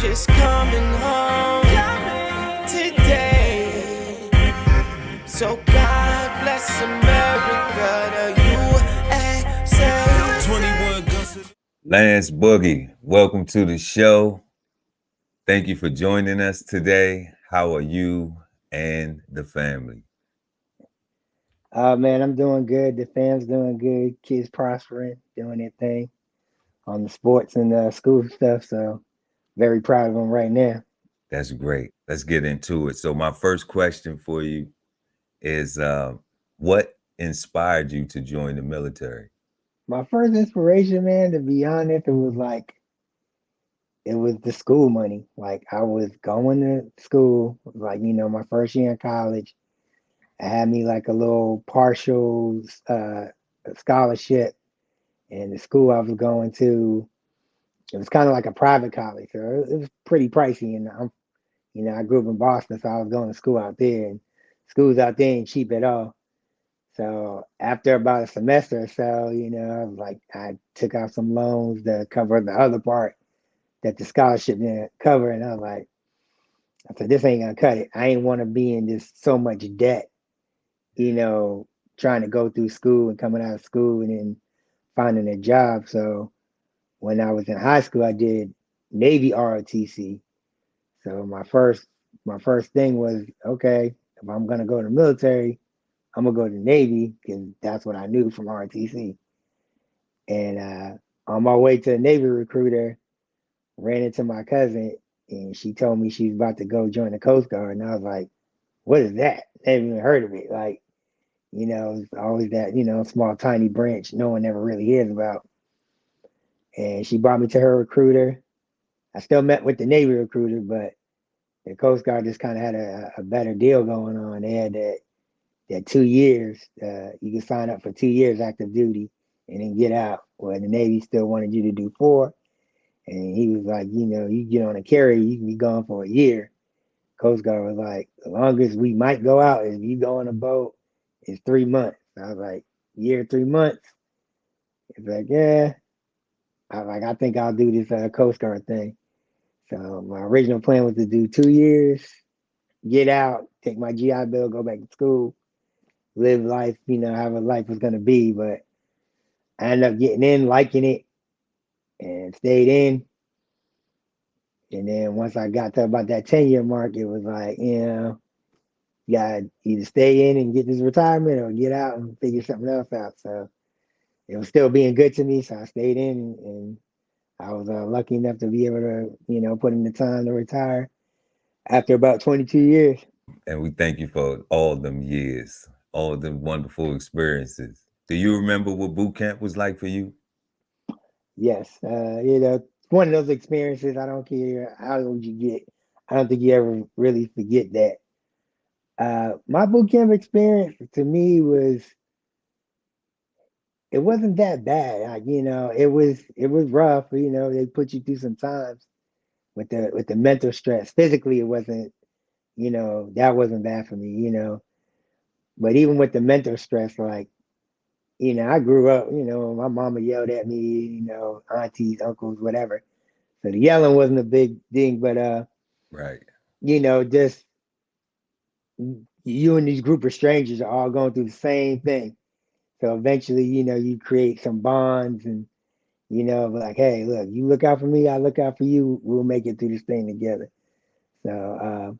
just coming home today. So God bless America, the USA. 21 guns. Lance, Boogie, welcome to the show. Thank you for joining us today. How are you and the family? Man, I'm doing good. The fam's doing good. Kids prospering, doing their thing on the sports and school stuff. So very proud of them right now. That's great. Let's get into it. So my first question for you is what inspired you to join the military? My first inspiration, man, to be honest, it was the school money. Like I was going to school, like my first year in college. I had me like a little partial scholarship, and the school I was going to, it was kind of like a private college, so it was pretty pricey. And I grew up in Boston, so I was going to school out there, and schools out there ain't cheap at all. So after about a semester or so, I was like, I took out some loans to cover the other part that the scholarship didn't cover, and I said, this ain't gonna cut it. I ain't want to be in this so much debt, you know, trying to go through school and coming out of school and then finding a job. So when I was in high school, I did Navy ROTC. So my first thing was, okay, if I'm gonna go to the military, I'm gonna go to the Navy because that's what I knew from RTC. And on my way to the Navy recruiter, ran into my cousin, and she told me she was about to go join the Coast Guard, and I was like, "What is that? Never even heard of it." Like, it's always that small tiny branch no one ever really hears about. And she brought me to her recruiter. I still met with the Navy recruiter, but the Coast Guard just kind of had a better deal going on. They had that 2 years. You could sign up for 2 years active duty and then get out. Well, the Navy still wanted you to do 4. And he was like, you get on a carrier, you can be gone for a year. Coast Guard was like, the longest we might go out is you go on a boat is 3 months. I was like, year, 3 months. It's like, yeah. I was like, I think I'll do this Coast Guard thing. So my original plan was to do 2 years, get out, take my GI Bill, go back to school, live life, how life was gonna be. But I ended up getting in, liking it, and stayed in. And then once I got to about that 10-year mark, it was like, you gotta either stay in and get this retirement or get out and figure something else out. So it was still being good to me, so I stayed in, and I was lucky enough to be able to, put in the time to retire after about 22 years. And we thank you for all them years, all them wonderful experiences. Do you remember what boot camp was like for you? Yes, one of those experiences. I don't care how old you get. I don't think you ever really forget that. My boot camp experience to me it wasn't that bad. Like, it was rough. They put you through some times with the mental stress. Physically, it wasn't. That wasn't bad for me. But even with the mental stress, like, I grew up. My mama yelled at me. Aunties, uncles, whatever. So the yelling wasn't a big thing, but Right. just you and these group of strangers are all going through the same thing. So eventually, you create some bonds and like, hey, look, you look out for me, I look out for you. We'll make it through this thing together. So,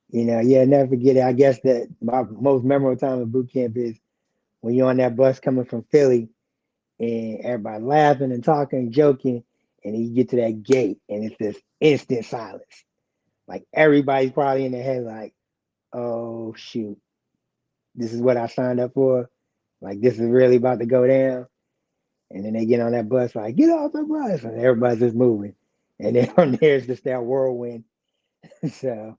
yeah, never forget it. I guess that my most memorable time at boot camp is when you're on that bus coming from Philly and everybody laughing and talking and joking, and then you get to that gate and it's this instant silence. Like everybody's probably in their head, like, oh shoot, this is what I signed up for. Like this is really about to go down. And then they get on that bus, like, get off the bus. And everybody's just moving. And then from there, it's just that whirlwind. So,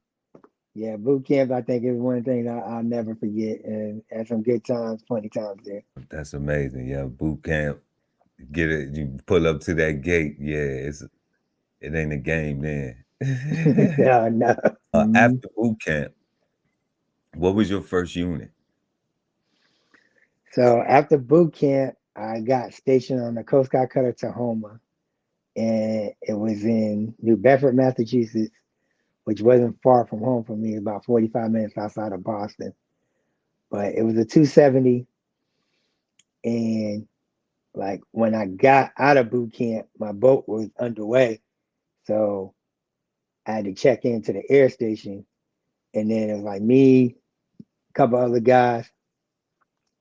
yeah, boot camp, I think, is one thing I'll never forget. And had some good times, funny times there. That's amazing. Yeah, boot camp. Get it. You pull up to that gate. Yeah, it ain't a game then. Oh, no. Mhm. After boot camp, what was your first unit? So after boot camp, I got stationed on the Coast Guard Cutter Tahoma. and it was in New Bedford, Massachusetts, which wasn't far from home for me, about 45 minutes outside of Boston. But it was a 270, and like when I got out of boot camp, my boat was underway, so I had to check into the air station, and then it was like me, a couple other guys,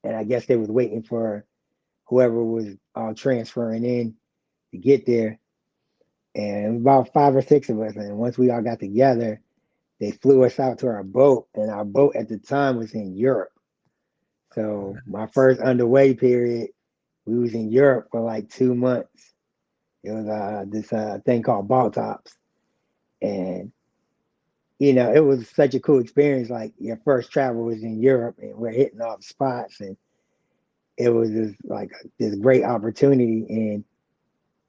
and I guess they was waiting for whoever was all transferring in to get there. And it was about 5 or 6 of us. And once we all got together, they flew us out to our boat. And our boat at the time was in Europe. So my first underway period, we was in Europe for like 2 months. It was this thing called ball tops. And, it was such a cool experience. Like your first travel was in Europe and we're hitting all the spots. And it was just like this great opportunity. And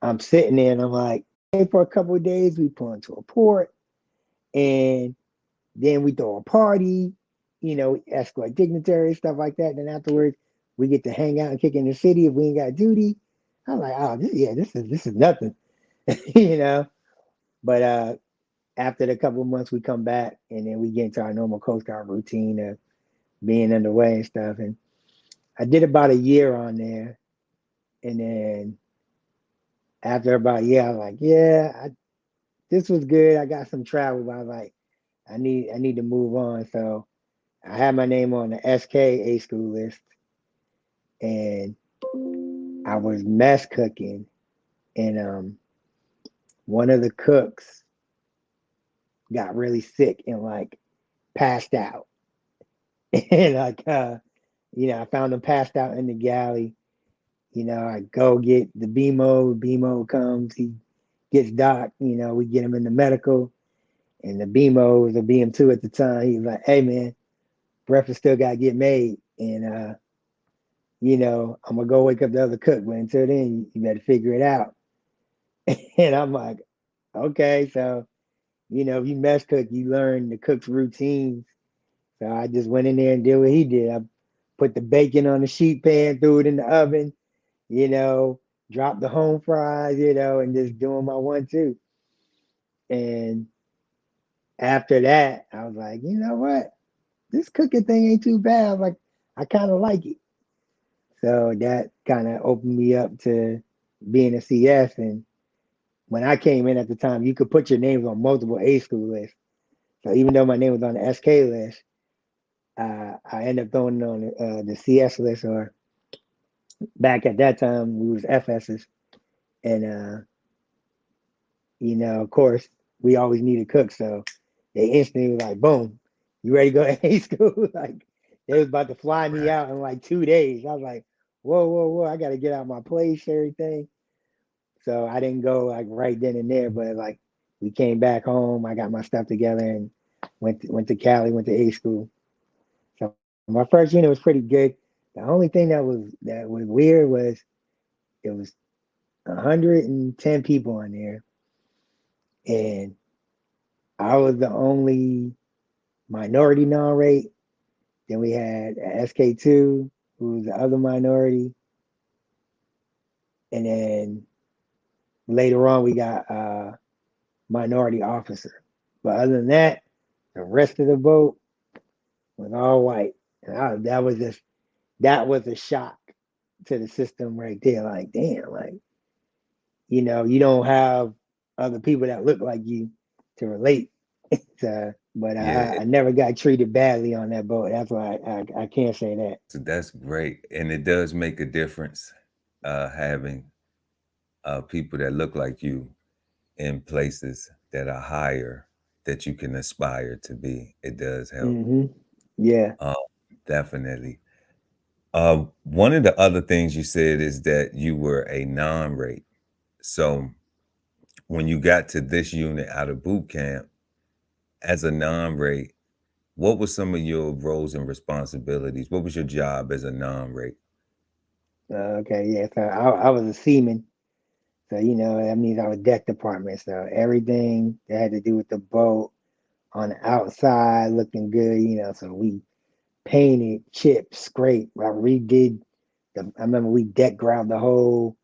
I'm sitting there and I'm like, hey, for a couple of days, we pull into a port and then we throw a party, escort dignitaries, stuff like that. And then afterwards, we get to hang out and kick in the city if we ain't got duty. I'm like, oh, this is nothing, you know. But after the couple of months, we come back and then we get into our normal Coast Guard routine of being underway and stuff. And I did about a year on there, and then after about a year, I was like, this was good. I got some travel, but I was like, I need to move on. So I had my name on the SK school list, and I was mess cooking, and one of the cooks got really sick and like passed out, and like I found him passed out in the galley. I go get the BMO. BMO comes, he gets docked. We get him in the medical, and the BMO was a BM2 at the time. He was like, "Hey man, breakfast still got to get made, and I'm gonna go wake up the other cook, but until then, you better figure it out." And I'm like, okay, so if you mess cook, you learn the cook's routines. So I just went in there and did what he did. I put the bacon on the sheet pan, threw it in the oven, you know, dropped the home fries, and just doing my 1-2. And after that, I was like, you know what? This cooking thing ain't too bad. I was like, I kind of like it. So that kind of opened me up to being a CS. And when I came in at the time, you could put your names on multiple A school lists. So even though my name was on the SK list, I ended up throwing it on the CS list, or back at that time we was FSs. And of course, we always needed cooks, so they instantly was like, "Boom, you ready to go to A school?" Like they was about to fly me Right. out in like 2 days. I was like, "Whoa, whoa, whoa! I got to get out my place, everything." So I didn't go like right then and there, but like we came back home. I got my stuff together and went to Cali, went to A school. So my first unit was pretty good. The only thing that was weird was it was 110 people in there, and I was the only minority non-rate. Then we had SK2, who was the other minority, and then later on we got a minority officer. But other than that, the rest of the boat was all white, and that was a shock to the system right there. Like, damn, like you don't have other people that look like you to relate. So, but Yeah, I never got treated badly on that boat. That's why I can't say that. so that's great, and it does make a difference having people that look like you in places that are higher that you can aspire to be. It does help. Yeah. Um, Definitely. One of the other things you said is that you were a non-rate. So when you got to this unit out of boot camp as a non-rate, what were some of your roles and responsibilities? What was your job as a non-rate? Okay. Yeah. So I was a seaman. So that means I was deck department. So everything that had to do with the boat on the outside looking good. So we painted, chipped, scraped. I remember we deck ground the whole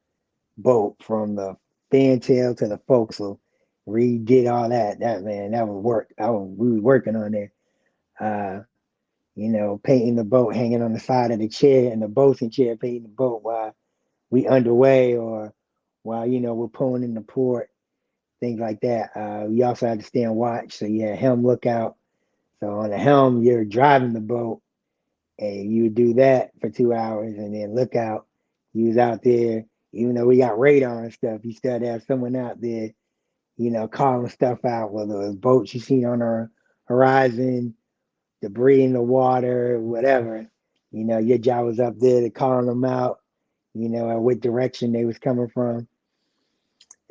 boat from the fantail to the forecastle. Redid all that. That man, that was work. We was working on there. Uh, painting the boat, hanging on the side of the chair, and the boatswain chair, painting the boat while we underway, or while we're pulling in the port, things like that. We also had to stand watch, so you had helm lookout. So on the helm, you're driving the boat, and you would do that for 2 hours, and then lookout, you was out there. Even though we got radar and stuff, you still had to have someone out there, calling stuff out, whether it was boats you seen on the horizon, debris in the water, whatever. Your job was up there to calling them out, and what direction they was coming from.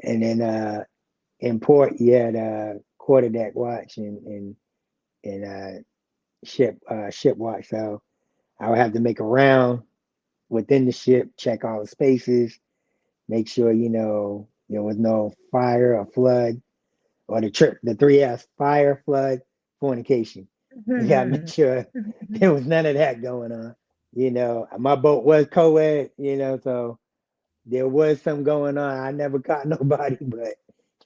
And then in port, you had quarterdeck watch and ship watch. So I would have to make a round within the ship, check all the spaces, make sure there was no fire or flood, or the 3S: fire, flood, fornication. You gotta make sure there was none of that going on. My boat was co-ed, so there was some going on. I never caught nobody, but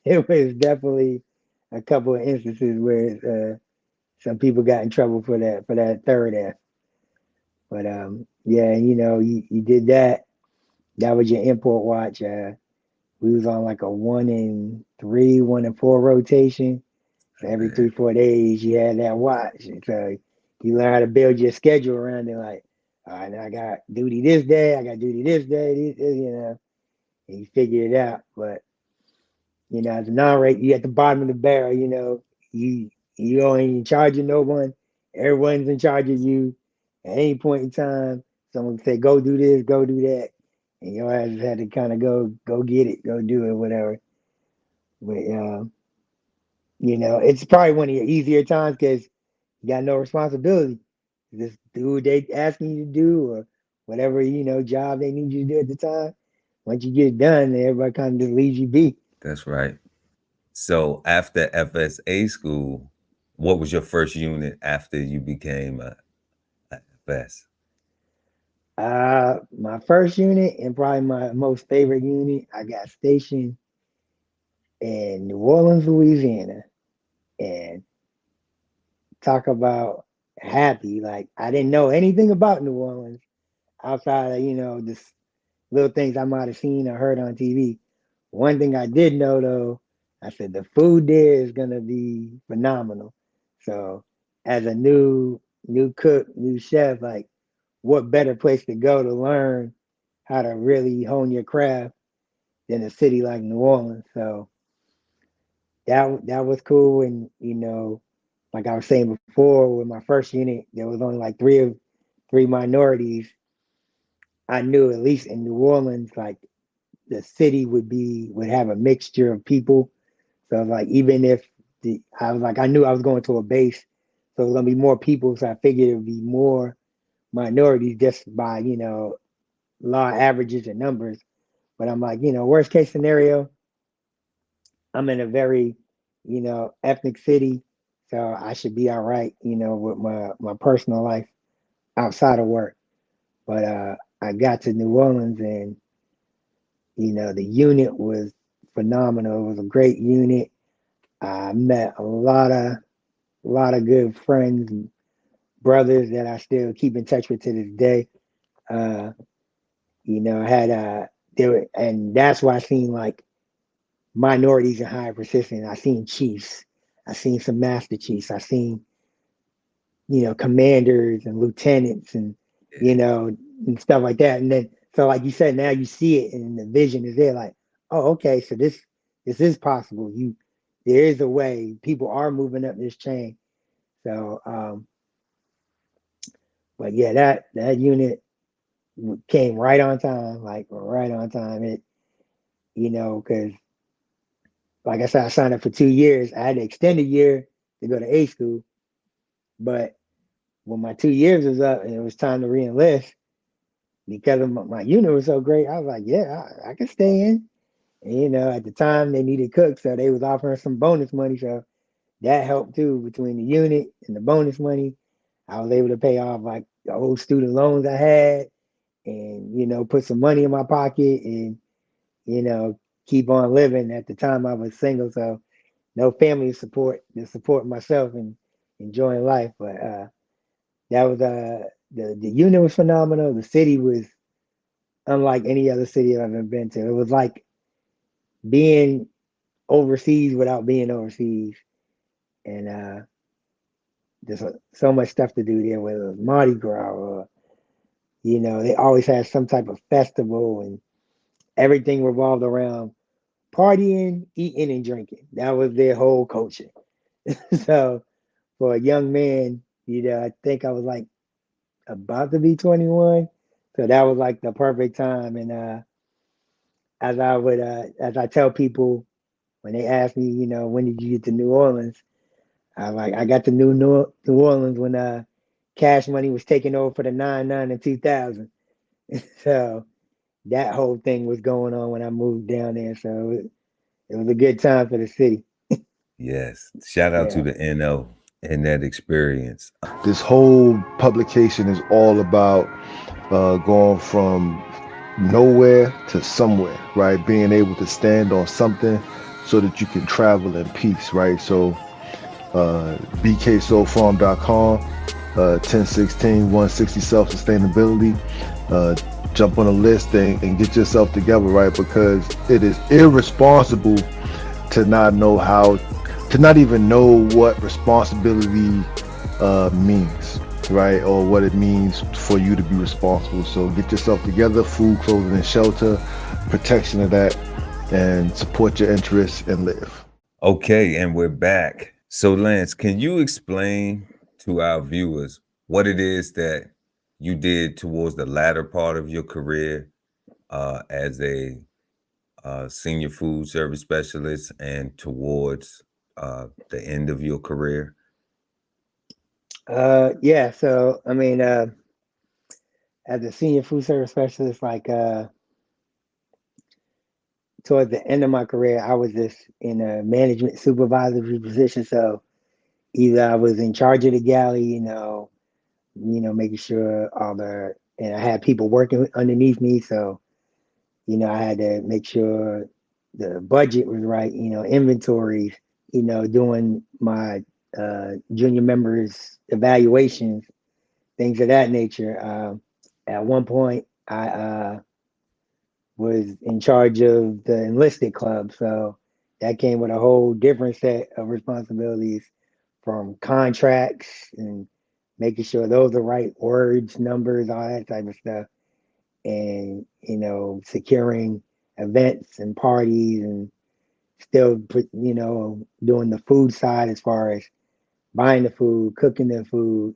it was definitely a couple of instances where some people got in trouble for that third F. But yeah, you did that. That was your import watch. We was on like a 1 and 3, 1 and 4 rotation. So every 3-4 days you had that watch. And so you learn how to build your schedule around it. Like, all right, now I got duty this day, I got duty this day, and you figure it out. But as a non-rate, you at the bottom of the barrel. You ain't in charge of no one. Everyone's in charge of you. At any point in time, someone say, "Go do this, go do that," and your ass had to kind of go get it, go do it, whatever. But it's probably one of your easier times because you got no responsibility. Just do what they asking you to do, or whatever job they need you to do at the time. Once you get it done, everybody kind of just leaves you be. That's right. So after FSA school, what was your first unit after you became a FS? My first unit and probably my most favorite unit, I got stationed in New Orleans, Louisiana, and talk about happy. Like, I didn't know anything about New Orleans outside of just little things I might have seen or heard on TV. One thing I did know though, I said the food there is gonna be phenomenal. So as a new cook, new chef, like, what better place to go to learn how to really hone your craft than a city like New Orleans? So that was cool. And like I was saying before, with my first unit, there was only like three minorities. I knew at least in New Orleans, like, the city would have a mixture of people. So like, even if I was like, I knew I was going to a base, so it was gonna be more people. So I figured it would be more minorities just by law averages and numbers. But I'm like, worst case scenario, I'm in a very ethnic city, so I should be all right, with my personal life outside of work. But I got to New Orleans, and the unit was phenomenal. It was a great unit. I met a lot of good friends and brothers that I still keep in touch with to this day. Uh, I had and that's why I seen like minorities in higher persistence. I seen chiefs, I seen some master chiefs, I seen commanders and lieutenants, and and stuff like that. And then, so like you said, now you see it and the vision is there. Like, oh, okay, so this is possible. There is a way. People are moving up this chain. So, but yeah, that unit came right on time, like right on time. It, because like I said, I signed up for 2 years. I had to extend a year to go to A school, but when my 2 years was up and it was time to re-enlist, because of my unit was so great, I was like, yeah, I can stay in. And, at the time they needed cooks, so they was offering some bonus money, so that helped too. Between the unit and the bonus money, I was able to pay off like the old student loans I had, and put some money in my pocket, and you know keep on living. At the time, I was single, so no family support to support myself and enjoying life. But that was the unit was phenomenal. The city was unlike any other city I've ever been to. It was like being overseas without being overseas, and there's so much stuff to do there. Whether it was Mardi Gras or they always had some type of festival, and everything revolved around partying, eating, and drinking. That was their whole culture. So for a young man, I think I was like about to be 21. So that was like the perfect time. And as I tell people when they ask me, when did you get to New Orleans? I got to New Orleans when Cash Money was taking over for the 9-9 in 2000. So that whole thing was going on when I moved down there. So it was a good time for the city. Yes. Shout out to Yeah. the NO and that experience. This whole publication is all about going from nowhere to somewhere, right? Being able to stand on something so that you can travel in peace, right? So bksoulfarm.com, 1016 160 self-sustainability. Jump on a list and get yourself together, right? Because it is irresponsible to not know how, to not even know what responsibility means, right? Or what it means for you to be responsible. So get yourself together, food, clothing, and shelter, protection of that, and support your interests and live. Okay, and we're back. So Lance, can you explain to our viewers what it is that you did towards the latter part of your career as a senior food service specialist and towards the end of your career? Yeah. So I mean, as a senior food service specialist, like towards the end of my career, I was just in a management supervisory position. So either I was in charge of the galley, making sure and I had people working underneath me. So, I had to make sure the budget was right, inventories, doing my junior members evaluations, things of that nature. At one point, I was in charge of the enlisted club. So that came with a whole different set of responsibilities, from contracts and making sure those are right words, numbers, all that type of stuff. And, securing events and parties, and still doing the food side as far as buying the food, cooking the food,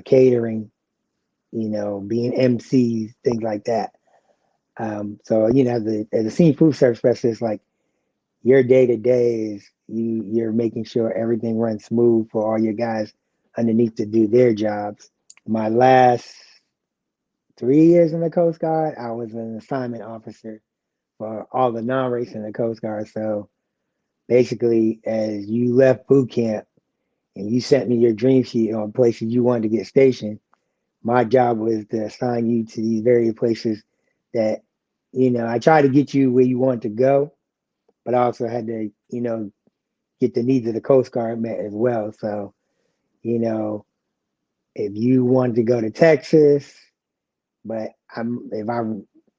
catering, being MCs, things like that. So as a senior food service specialist, like your day to day is you're making sure everything runs smooth for all your guys underneath to do their jobs. My last 3 years in the Coast Guard, I was an assignment officer for all the non-race in the Coast Guard. So basically, as you left boot camp and you sent me your dream sheet on places you wanted to get stationed, my job was to assign you to these various places that, I tried to get you where you want to go, but I also had to, get the needs of the Coast Guard met as well. So, if you wanted to go to Texas, but if I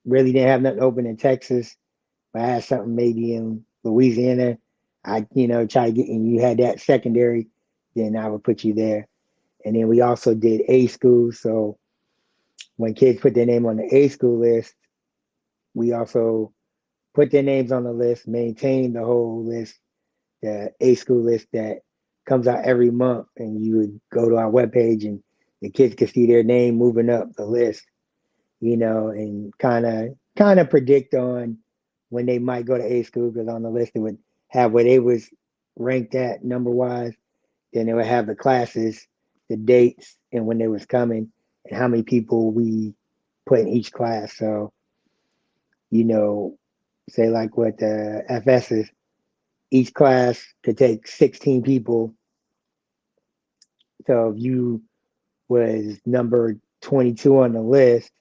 really didn't have nothing open in Texas, but I had something maybe in Louisiana, I, try to get, and you had that secondary, then I would put you there. And then we also did A school. So when kids put their name on the A school list, we also put their names on the list, maintain the whole list, the A school list that comes out every month. And you would go to our webpage and the kids could see their name moving up the list, and kind of predict on when they might go to A school, because on the list it would have where they was ranked at number wise. Then it would have the classes, the dates, and when they was coming, and how many people we put in each class. So, say like what the FS is, each class could take 16 people. So if you was number 22 on the list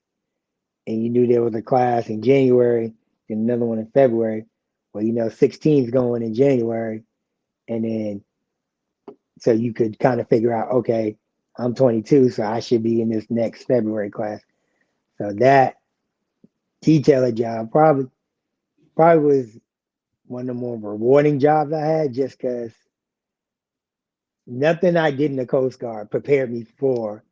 and you knew there was a class in January, then another one in February. Well, 16's going in January, and then so you could kind of figure out, okay, I'm 22, so I should be in this next February class. So that detailer job probably was one of the more rewarding jobs I had, just because nothing I did in the Coast Guard prepared me for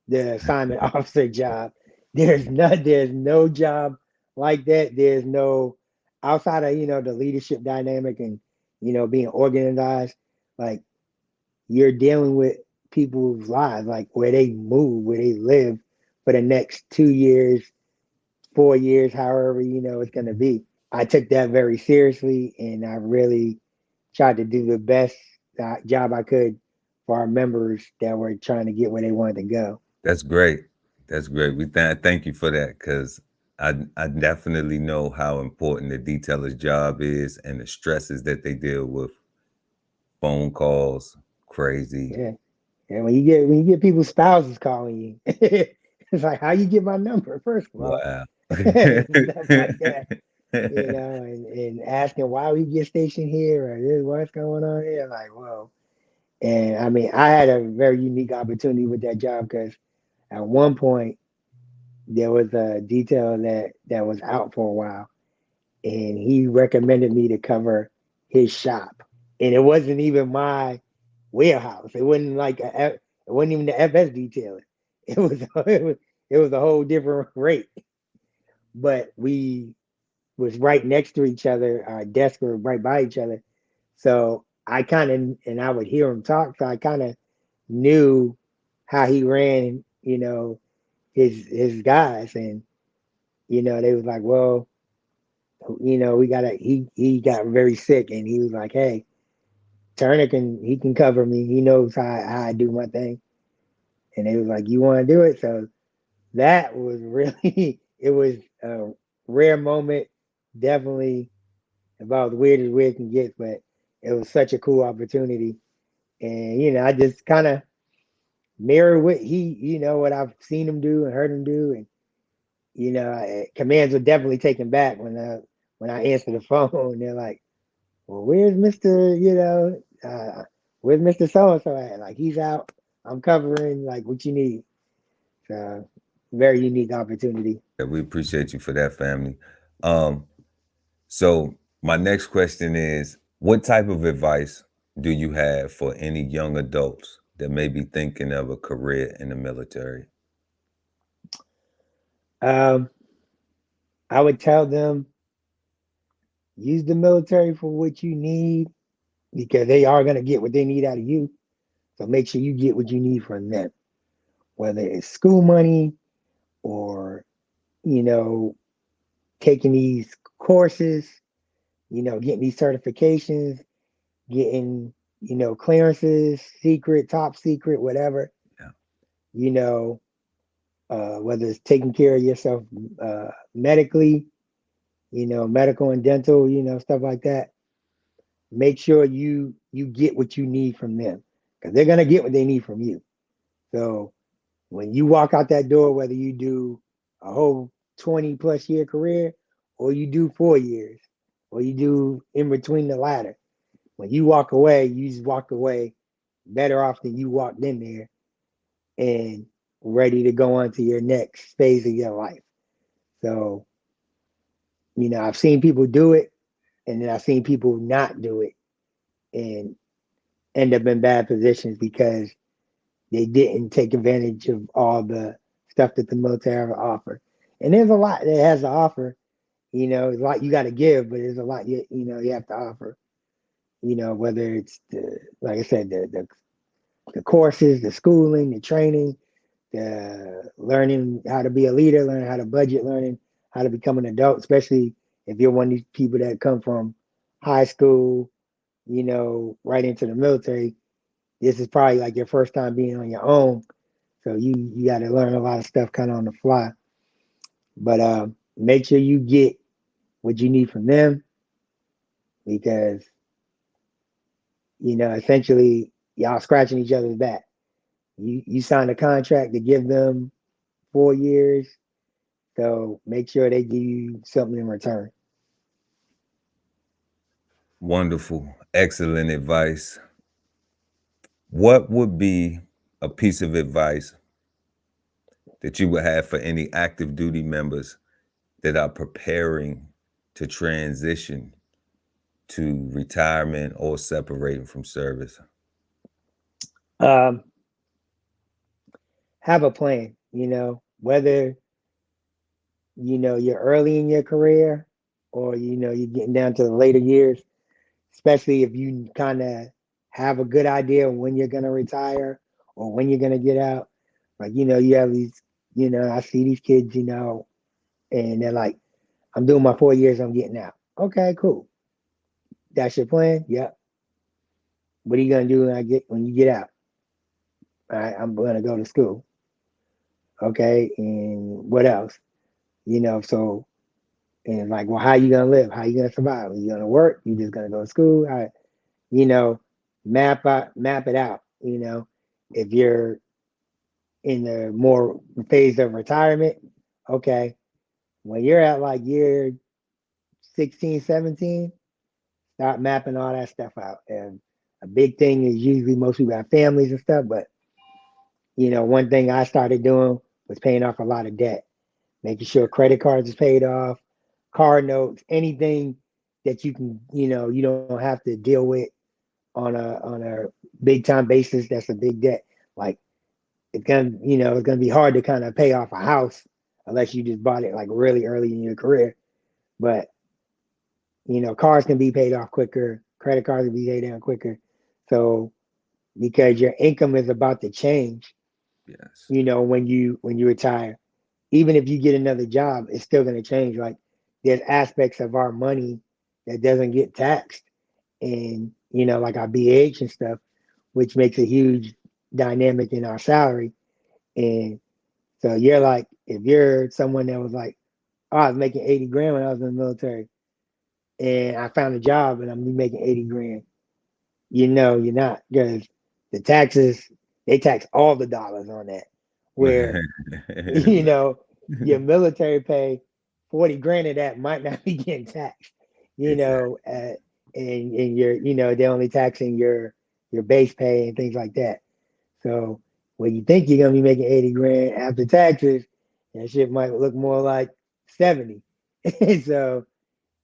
the assignment officer job. There's no job like that. There's no outside of the leadership dynamic and being organized. Like, you're dealing with people's lives, like where they move, where they live for the next 2 years, 4 years, however it's going to be. I took that very seriously, and I really tried to do the best job I could for our members that were trying to get where they wanted to go. That's great. That's great. We thank you for that, because I definitely know how important the detailer's job is and the stresses that they deal with. Phone calls, crazy. Yeah. And when you get people's spouses calling you, it's like, how you get my number, first of all. Wow. Stuff like that. And asking why we get stationed here or this, what's going on here. Like, whoa. And I mean, I had a very unique opportunity with that job, because at one point there was a detail that was out for a while, and he recommended me to cover his shop. And it wasn't even my warehouse. It wasn't it wasn't even the FS detailing. It was it was a whole different rate. But we was right next to each other. Our desks were right by each other. So I kind of, and I would hear him talk. So I kind of knew how he ran, his guys. And, they was like, well, he got very sick, and he was like, hey, Turner can cover me. He knows how I do my thing. And they was like, you want to do it? So that was really, it was a rare moment. Definitely about as weird as weird can get, but it was such a cool opportunity. And, I just kind of mirror what what I've seen him do and heard him do. And, commands were definitely taken back when I answer the phone. They're like, well, where's Mr. Where's Mr. So-and-so at? Like, he's out. I'm covering, like, what you need. So, very unique opportunity. Yeah, we appreciate you for that, family. So my next question is, what type of advice do you have for any young adults that may be thinking of a career in the military? I would tell them, use the military for what you need, because they are going to get what they need out of you. So make sure you get what you need from them, whether it's school money or, taking these courses, getting these certifications, getting, clearances, secret, top secret, whatever, Yeah. Whether it's taking care of yourself medically, medical and dental, stuff like that. Make sure you get what you need from them, because they're going to get what they need from you. So when you walk out that door, whether you do a whole 20 plus year career, or you do 4 years, or you do in between the latter, when you walk away, you just walk away better off than you walked in there, and ready to go on to your next phase of your life. So, I've seen people do it, and then I've seen people not do it and end up in bad positions because they didn't take advantage of all the stuff that the military have to offer. And there's a lot that has to offer. There's a lot you got to give, but there's a lot you have to offer. Whether it's like I said, the courses, the schooling, the training, the learning how to be a leader, learning how to budget, learning how to become an adult, especially if you're one of these people that come from high school, right into the military. This is probably like your first time being on your own. So you got to learn a lot of stuff kind of on the fly. But make sure you get what you need from them, because, essentially y'all scratching each other's back. You signed a contract to give them 4 years, So make sure they give you something in return. Wonderful. Excellent advice. What would be a piece of advice that you would have for any active duty members that are preparing to transition to retirement or separating from service? Um, have a plan, whether you're early in your career or you're getting down to the later years, especially if you kind of have a good idea of when you're going to retire or when you're going to get out. Like, you have these, I see these kids, and they're like, I'm doing my 4 years, I'm getting out. Okay, cool. That's your plan? Yep. What are you gonna do when you get out? All right, I'm gonna go to school. Okay, and what else? So and like, well, how you gonna live? How you gonna survive? Are you gonna work? You just gonna go to school? You know, map it out. If you're in the more phase of retirement, okay, when you're at like year 16, 17, start mapping all that stuff out. And a big thing is usually most people have families and stuff, but one thing I started doing was paying off a lot of debt, making sure credit cards is paid off, car notes, anything that you can, you don't have to deal with on a big time basis. That's a big debt. Like it's gonna be hard to kind of pay off a house unless you just bought it like really early in your career. But cars can be paid off quicker, credit cards can be paid down quicker. So because your income is about to change, Yes. when you retire, even if you get another job, it's still going to change. Like there's aspects of our money that doesn't get taxed, and like our BH and stuff, which makes a huge dynamic in our salary. And so you're like, if you're someone that was like, oh, I was making 80 grand when I was in the military, and I found a job and I'm making 80 grand, you're not, because the taxes, they tax all the dollars on that. Where you know, your military pay, 40 grand of that might not be getting taxed, Exactly. and they're only taxing your base pay and things like that. So when you think you're gonna be making 80 grand after taxes, that shit might look more like 70. So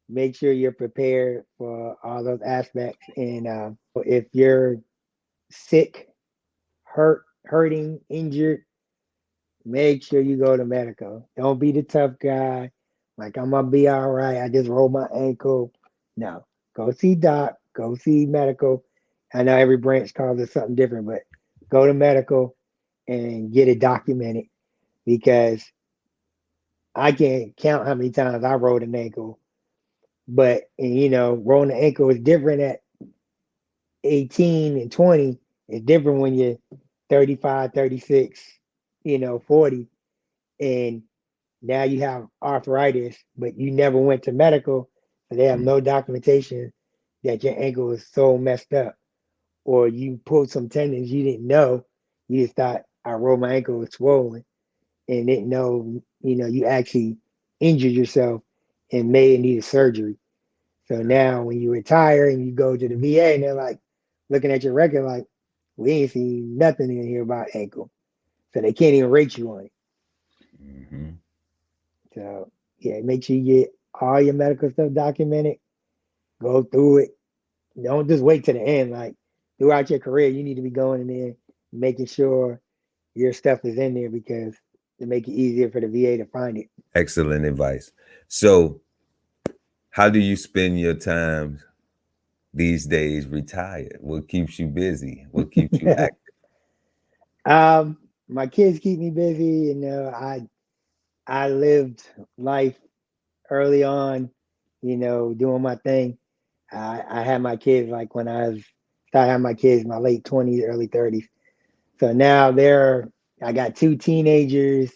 make sure you're prepared for all those aspects. And if you're sick, hurting, injured, make sure you go to medical. Don't be the tough guy. Like, I'm gonna be all right. I just rolled my ankle. No, go see doc. Go see medical. I know every branch calls it something different, but go to medical and get it documented, because I can't count how many times I rolled an ankle. But and, rolling an ankle is different at 18 and 20. It's different when you're 35, 36, 40, and now you have arthritis, but you never went to medical, so they have Mm. no documentation that your ankle is so messed up, or you pulled some tendons you didn't know. You just thought I rolled my ankle was swollen, and didn't know, you actually injured yourself and may need a surgery. So now when you retire and you go to the VA, and they're like looking at your record like, we ain't seen nothing in here about ankle, so they can't even rate you on it. Mhm. So yeah, make sure you get all your medical stuff documented. Go through it. Don't just wait to the end. Like throughout your career, you need to be going in there, making sure your stuff is in there, because to make it easier for the VA to find it. Excellent advice. So, how do you spend your time these days retired? What keeps you busy? What keeps you active? My kids keep me busy. I lived life early on, doing my thing. I had my kids like when started having my kids in my late 20s, early 30s. So now I got two teenagers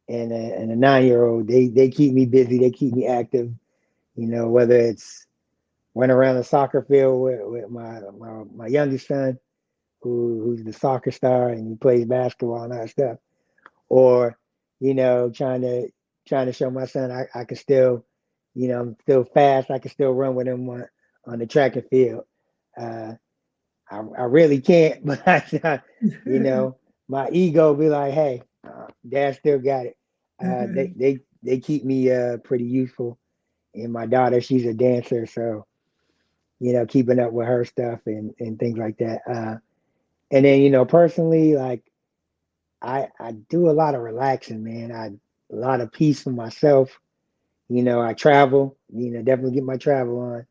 and a 9-year-old. They keep me busy. They keep me active. Whether it's running around the soccer field with my youngest son, who's the soccer star and he plays basketball and all that stuff, or trying to trying to show my son I can still, I'm still fast. I can still run with him on the track and field. I really can't, but my ego be like, hey, Dad still got it. They keep me pretty youthful, and my daughter, she's a dancer, so keeping up with her stuff and things like that. And then personally, like I do a lot of relaxing, man. A lot of peace for myself. I travel. Definitely get my travel on,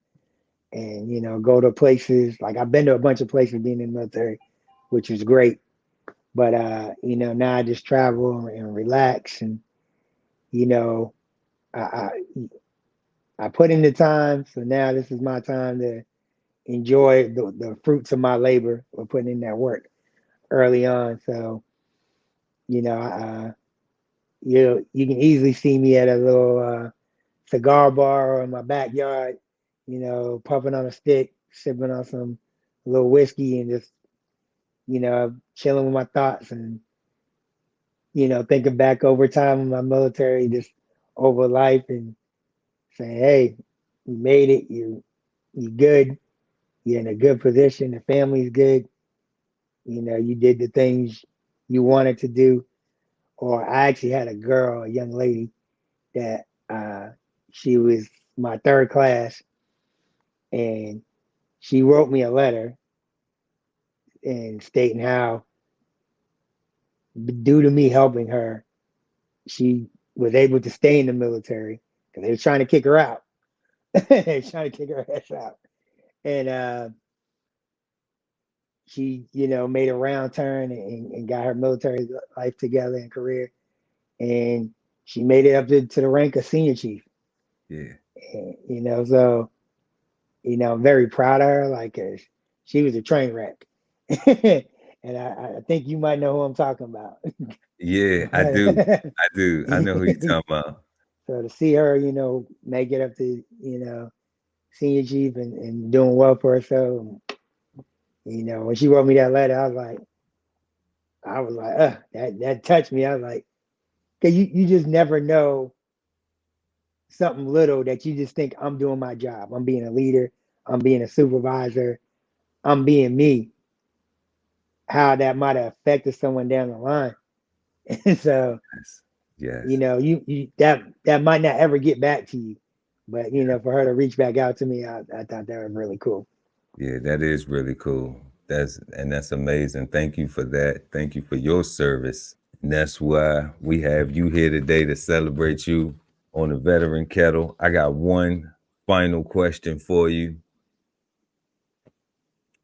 and go to places. Like I've been to a bunch of places being in the military, which is great. But now I just travel and relax, and you know, I, I I put in the time, so now this is my time to enjoy the fruits of my labor of putting in that work early on. So you know, you can easily see me at a little cigar bar or in my backyard, puffing on a stick, sipping on some little whiskey, and just chilling with my thoughts and thinking back over time in my military, just over life, and saying, "Hey, you made it. You good. You're in a good position. The family's good. You did the things you wanted to do." Or I actually had a girl, a young lady, that she was my third class, and she wrote me a letter and stating how, due to me helping her, she was able to stay in the military because they were trying to kick her out. They were trying to kick her ass out, and she, made a round turn and got her military life together and career, and she made it up to the rank of senior chief. Yeah. And, so I'm very proud of her. Like, she was a train wreck, and I think you might know who I'm talking about. Yeah, I do. I do. I know who you're talking about. So to see her, make it up to, senior chief and doing well for herself, when she wrote me that letter, I was like, that touched me. I was like, cause you just never know something little that you just think I'm doing my job. I'm being a leader. I'm being a supervisor. I'm being me. How that might have affected someone down the line. And so, Yes. Yes. you that might not ever get back to you, but for her to reach back out to me, I thought that was really cool. Yeah, that is really cool. That's amazing. Thank you for that. Thank you for your service. And that's why we have you here today to celebrate you on the Veteran Kettle. I got one final question for you,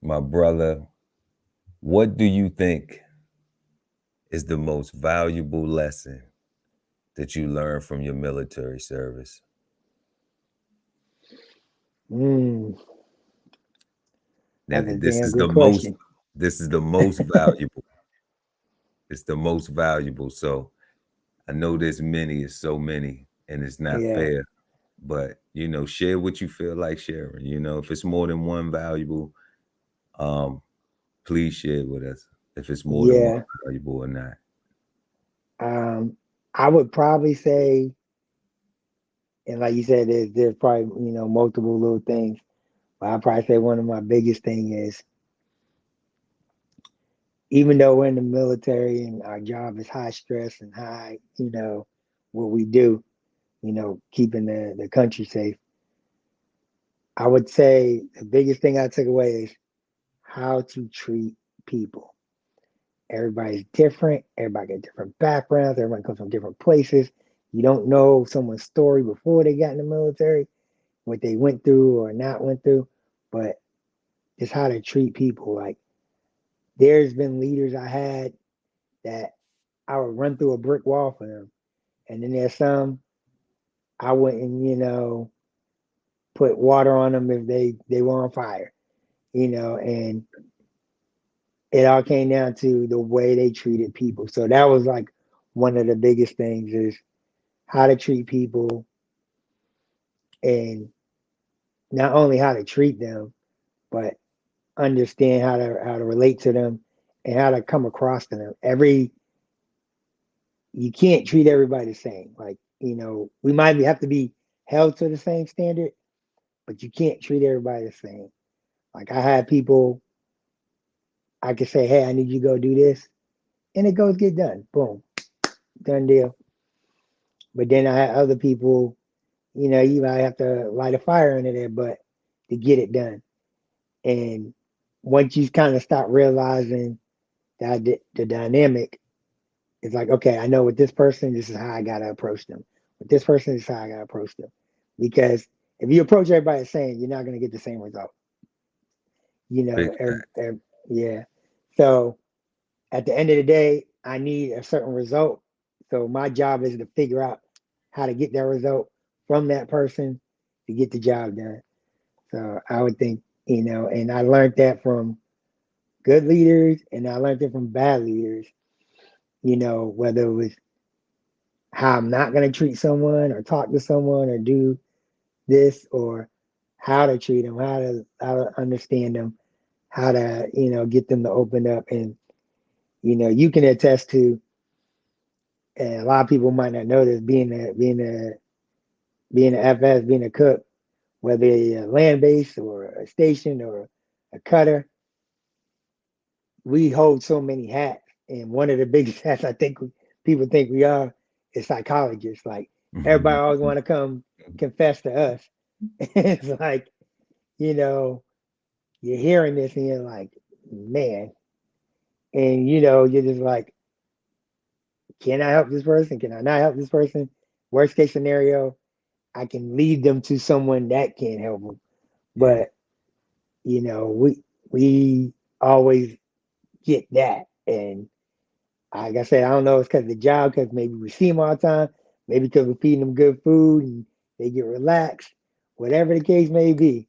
my brother. What do you think is the most valuable lesson that you learned from your military service? Mm, Now, that's a damn good most question. this is the most valuable. It's the most valuable. So I know there's many, it's so many, and it's not Yeah, fair. But share what you feel like sharing. If it's more than one valuable, um, please share with us if it's more than one yeah. valuable or not. I would probably say, and like you said, there's probably multiple little things, but I'd probably say one of my biggest thing is, even though we're in the military and our job is high stress and high, what we do, keeping the country safe. I would say the biggest thing I took away is how to treat people. Everybody's different. Everybody got different backgrounds. Everybody comes from different places. You don't know someone's story before they got in the military, what they went through or not went through, but just how to treat people. Like, there's been leaders I had that I would run through a brick wall for them. And then there's some I wouldn't, put water on them if they were on fire, and it all came down to the way they treated people. So that was like one of the biggest things is how to treat people, and not only how to treat them, but understand how to relate to them and how to come across to them. You can't treat everybody the same. Like, we might have to be held to the same standard, but you can't treat everybody the same. Like I had people, I could say, hey, I need you to go do this, and it goes get done. Boom, done deal. But then I had other people, you might have to light a fire under there, but to get it done. And once you kind of start realizing that the dynamic is like, okay, I know with this person, this is how I gotta approach them. With this person, this is how I gotta approach them. Because if you approach everybody the same, you're not gonna get the same result. Big Yeah. So at the end of the day, I need a certain result. So my job is to figure out how to get that result from that person to get the job done. So I would think, and I learned that from good leaders and I learned it from bad leaders, whether it was how I'm not going to treat someone or talk to someone or do this or how to treat them, how to understand them, how to, get them to open up. And, you can attest to, and a lot of people might not know this, being an FS, being a cook, whether you're a land base or a station or a cutter, we hold so many hats. And one of the biggest hats I think people think we are is psychologists. Like everybody always want to come confess to us. It's like, you're hearing this and you're like, man. And you're just like, can I help this person? Can I not help this person? Worst case scenario, I can lead them to someone that can help them. But we always get that. And like I said, I don't know, it's because of the job, because maybe we see them all the time, maybe because we're feeding them good food and they get relaxed, whatever the case may be,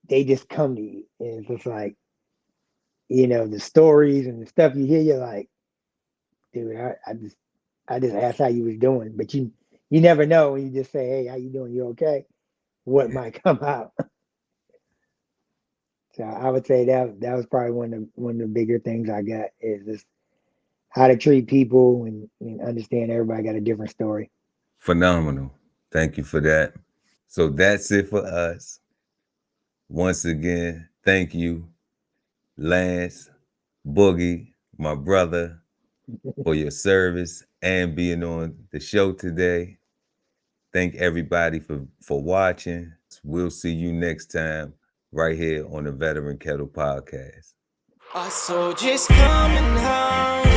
they just come to you. And it's just like, the stories and the stuff you hear, you're like, dude, I just asked how you was doing. But you never know when you just say, hey, how you doing? You okay? What might come out. So I would say that was probably one of the bigger things I got is just how to treat people and understand everybody got a different story. Phenomenal. Thank you for that. So that's it for us. Once again, thank you, Lance, Boogie, my brother, for your service and being on the show today. Thank everybody for watching. We'll see you next time right here on the Veteran Kettle Podcast. Our soldiers coming home.